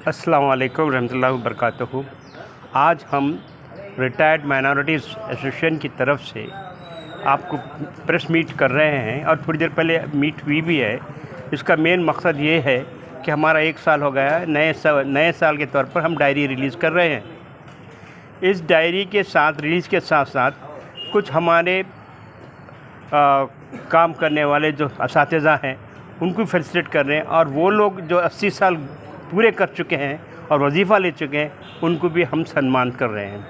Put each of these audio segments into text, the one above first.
अस्सलाम वालेकुम रहमतुल्लाहि व बरकातहू। आज हम रिटायर्ड माइनॉरिटीज़ एसोसिएशन की तरफ से आपको प्रेस मीट कर रहे हैं और थोड़ी देर पहले मीट हुई भी है। इसका मेन मकसद ये है कि हमारा 1 साल हो गया है, नए साल के तौर पर हम डायरी रिलीज़ कर रहे हैं। इस डायरी के साथ रिलीज़ के साथ साथ कुछ हमारे काम करने वाले जो असातिज़ा हैं उनको फैसिलिटेट कर रहे हैं, और वो लोग जो 80 साल पूरे कर चुके हैं और वजीफ़ा ले चुके हैं उनको भी हम सम्मान कर रहे हैं।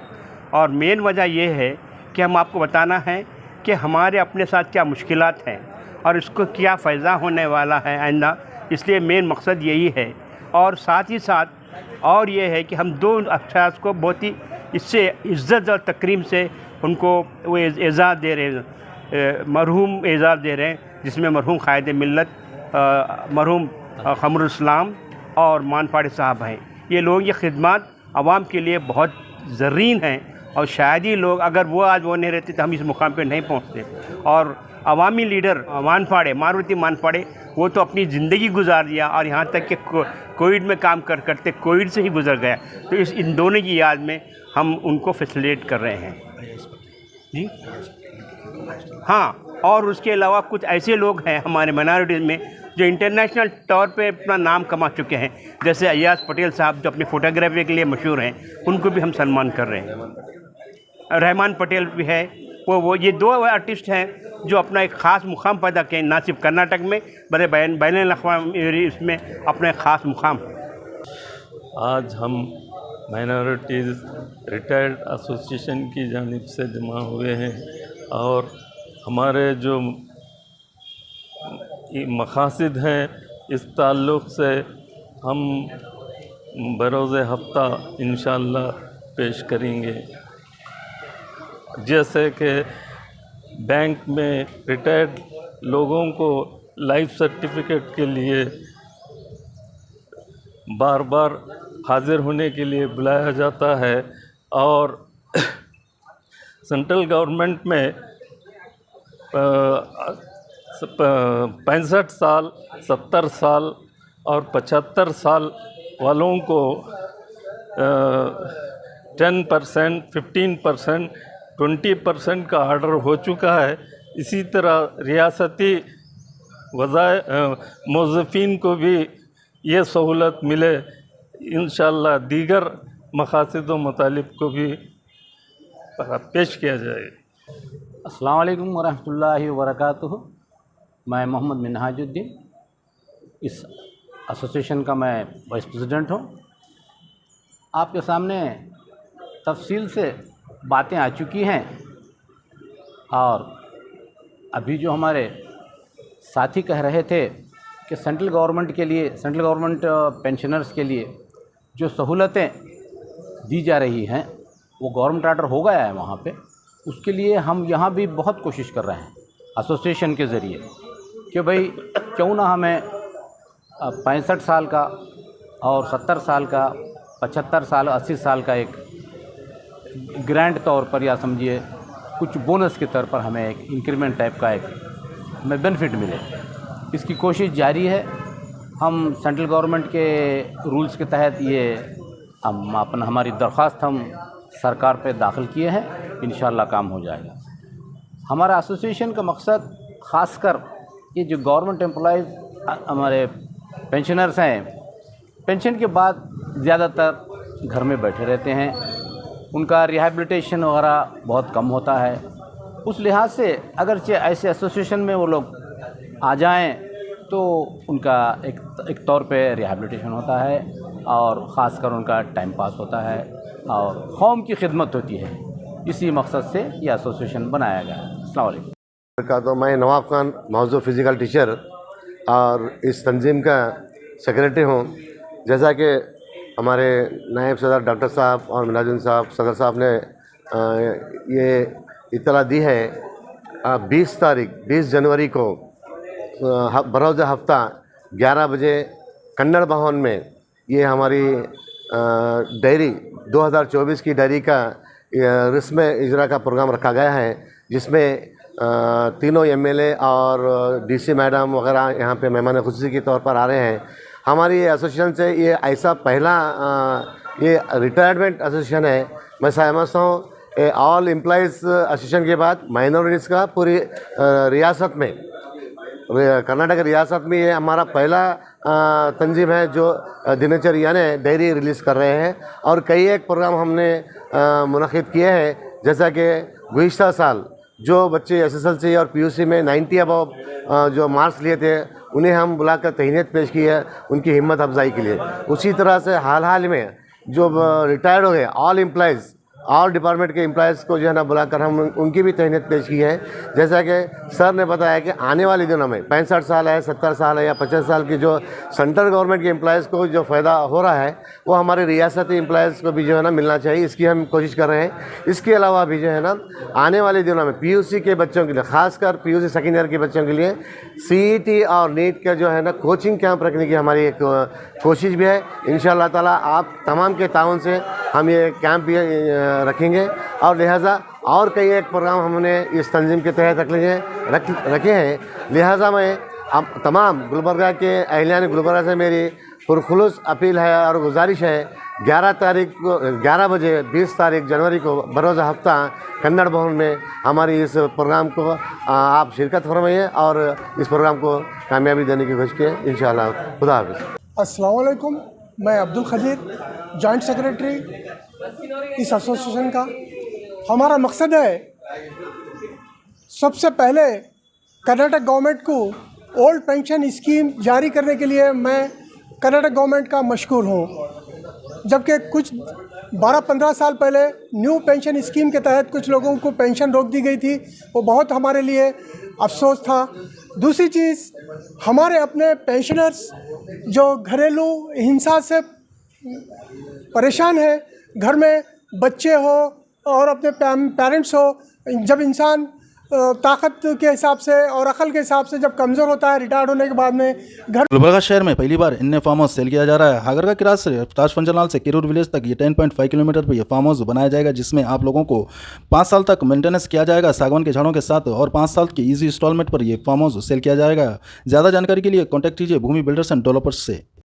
और मेन वजह यह है कि हम आपको बताना है कि हमारे अपने साथ क्या मुश्किलात हैं और इसको क्या फ़ायदा होने वाला है आइंदा, इसलिए मेन मकसद यही है। और साथ ही साथ और ये है कि हम 2 अशख़ास को बहुत ही इससे इज़्ज़त और तकरीम से उनको वो एज़ाज़ दे रहे हैं, मरहूम एज़ाज़ दे रहे हैं, जिसमें मरहूम क़ायद मिल्लत मरहूम क़मरुल इस्लाम और मानपाड़े साहब हैं। ये लोग ये ख़िदमत आवाम के लिए बहुत ज़रीन हैं, और शायद ही लोग अगर वो आज वो नहीं रहते तो हम इस मुकाम पे नहीं पहुंचते। और अवामी लीडर मारुति मानपाड़े वो तो अपनी ज़िंदगी गुजार दिया, और यहाँ तक कि कोविड में काम करते कोविड से ही गुजर गया। तो इन दोनों की याद में हम उनको फैसिलिटेट कर रहे हैं जी। हाँ, और उसके अलावा कुछ ऐसे लोग हैं हमारे माइनॉरिटीज़ में जो इंटरनेशनल तौर पे अपना नाम कमा चुके हैं, जैसे अय्याज़ पटेल साहब जो अपनी फ़ोटोग्राफी के लिए मशहूर हैं, उनको भी हम सम्मान कर रहे हैं। रहमान पटेल भी है, वो ये 2 आर्टिस्ट हैं जो अपना एक ख़ास मुकाम पैदा किए, ना सिर्फ कर्नाटक में बड़े बैनुल-अक़वामी इसमें अपना ख़ास मुकाम। आज हम माइनॉरिटीज़ रिटायर्ड एसोसिएशन की जानिब से जमा हुए हैं, और हमारे जो मक़ासिद हैं इस ताल्लुक़ से हम बरोज़े हफ़्ता इंशाअल्लाह पेश करेंगे। जैसे कि बैंक में रिटायर्ड लोगों को लाइफ सर्टिफिकेट के लिए बार बार हाज़िर होने के लिए बुलाया जाता है, और सेंट्रल गवर्नमेंट में 65 साल, 70 साल और 75 साल वालों को 10%, 15%, 20% का ऑर्डर हो चुका है। इसी तरह रियासती मुज़्ज़िफ़ीन को भी ये सहूलत मिले, इंशाअल्लाह दीगर मक़ासिद व मतालिब को भी पेश किया जाएगा। अस्सलाम वालेकुम वरहमतुल्लाहि वबरकातुहू। मैं मोहम्मद मिन्हाजुद्दीन, इस एसोसिएशन का मैं वाइस प्रेसिडेंट हूँ। आपके सामने तफसील से बातें आ चुकी हैं, और अभी जो हमारे साथी कह रहे थे कि सेंट्रल गवर्नमेंट पेंशनर्स के लिए जो सहूलतें दी जा रही हैं वो गवर्नमेंट ऑर्डर हो गया है वहाँ पे। उसके लिए हम यहाँ भी बहुत कोशिश कर रहे हैं एसोसिएशन के ज़रिए कि भाई क्यों ना हमें 65 साल का और 70 साल का, 75 साल, 80 साल का एक ग्रांट तौर पर, या समझिए कुछ बोनस के तौर पर हमें एक इंक्रीमेंट टाइप का एक हमें बेनिफिट मिले। इसकी कोशिश जारी है। हम सेंट्रल गवर्नमेंट के रूल्स के तहत ये हमारी दरख्वास्त हम सरकार पे दाखिल किए हैं, इंशाअल्लाह काम हो जाएगा। हमारा एसोसिएशन का मकसद ख़ासकर ये जो गवर्नमेंट एम्प्लॉइज़ हमारे पेंशनर्स हैं, पेंशन के बाद ज़्यादातर घर में बैठे रहते हैं, उनका रिहैबिलिटेशन वगैरह बहुत कम होता है। उस लिहाज से अगरचे ऐसे एसोसिएशन में वो लोग आ जाएं तो उनका एक तौर पे रिहैबिलिटेशन होता है, और ख़ासकर उनका टाइम पास होता है और कौम की खिदमत होती है। इसी मकसद से यह एसोसिएशन बनाया गया है। अस्सलाम वालेकुम। तो मैं नवाब खान, मौजूद फ़िज़िकल टीचर और इस तंजीम का सेक्रेटरी हूँ। जैसा कि हमारे नायब सदर डॉक्टर साहब और मिनाजुद्दीन साहब सदर साहब ने ये इत्तला दी है, 20 जनवरी को बरोज़ हफ़्ता 11 बजे कन्नड़ भवन में ये हमारी डायरी 2024 की डायरी का रस्म इजरा का प्रोग्राम रखा गया है, जिसमें तीनों एमएलए और डीसी मैडम वगैरह यहाँ पे मेहमान खुसूसी के तौर पर आ रहे हैं। हमारी ये एसोसिएशन से ये ऐसा पहला ये रिटायरमेंट एसोसिएशन है। मैं समझता हूँ ऑल एम्प्लॉइज़ एसोसिएशन के बाद माइनॉरिटीज़ का पूरी रियासत में, कर्नाटक रियासत में ये हमारा पहला तंजीम है जो दिनचर्या ने डायरी रिलीज़ कर रहे हैं। और कई एक प्रोग्राम हमने मुनक़िद किए हैं, जैसा कि गुज़िश्ता साल जो बच्चे एसएसएलसी और पीयूसी में 90 अबव जो मार्क्स लिए थे उन्हें हम बुलाकर तहनीत पेश की है उनकी हिम्मत अफजाई के लिए। उसी तरह से हाल में जो रिटायर्ड हो गए ऑल एम्प्लॉइज़, ऑल डिपार्टमेंट के एम्प्लॉइज़ को जो है ना बुलाकर हम उनकी भी तहनीत पेश की है। जैसा कि सर ने बताया कि आने वाले दिनों में 65 साल है, 70 साल है या 50 साल की जो सेंट्रल गवर्नमेंट के एम्प्लॉइज़ को जो फ़ायदा हो रहा है वो हमारे रियासती एम्प्लॉइज़ को भी जो है ना मिलना चाहिए, इसकी हम कोशिश कर रहे हैं। इसके अलावा भी जो है ना आने वाले दिनों में पीयूसी के बच्चों के लिए, ख़ासकर पीयूसी सेकेंड ईयर के बच्चों के लिए सीईटी और नीट का जो है ना कोचिंग कैंप रखने की हमारी एक कोशिश भी है। इंशाअल्लाह ताला आप तमाम के ताउन से हम ये कैंप भी रखेंगे और लिहाजा और कई एक प्रोग्राम हमने इस तंजीम के तहत रखे हैं। लिहाजा मैं अब तमाम गुलबर्गा के अहलियान गुलबर्गा से मेरी पुरखुलूस अपील है और गुजारिश है, 11 बजे 20 तारीख जनवरी को बरोज़ हफ्ता कन्नड़ भवन में हमारी इस प्रोग्राम को आप शिरकत फरमाइए और इस प्रोग्राम को कामयाबी देने की कोशिश किए इंशाअल्लाह। खुदा हाफ़िज़। अस्सलाम वालेकुम, मैं अब्दुल खदीर, जॉइंट सेक्रेटरी इस एसोसिएशन का। हमारा मकसद है सबसे पहले कर्नाटक गवर्नमेंट को ओल्ड पेंशन स्कीम जारी करने के लिए मैं कर्नाटक गवर्नमेंट का मशकूर हूँ, जबकि कुछ 12-15 साल पहले न्यू पेंशन स्कीम के तहत कुछ लोगों को पेंशन रोक दी गई थी। वो बहुत हमारे लिए अफसोस था। दूसरी चीज़, हमारे अपने पेंशनर्स जो घरेलू हिंसा से परेशान है, घर में बच्चे हो और अपने पेरेंट्स हो, जब इंसान ताकत के हिसाब से और अकल के हिसाब से जब कमज़ोर होता है रिटायर्ड होने के बाद में घर। गुलबर्गा शहर में पहली बार इन फार्म हाउस सेल किया जा रहा है। हागरगा किराज से ताजफंजनाल से किरूर विलेज तक ये 10.5 किलोमीटर पर यह फार्म हाउस बनाया जाएगा, जिसमें आप लोगों को 5 साल तक मेंटेनेंस किया जाएगा सागवान के झाड़ों के साथ, और 5 साल की ईजी इंस्टॉलमेंट पर यह फार्म हाउस सेल किया जाएगा। ज़्यादा जानकारी के लिए कॉन्टैक्ट कीजिए भूमि बिल्डर्स एंड डेवलपर्स से।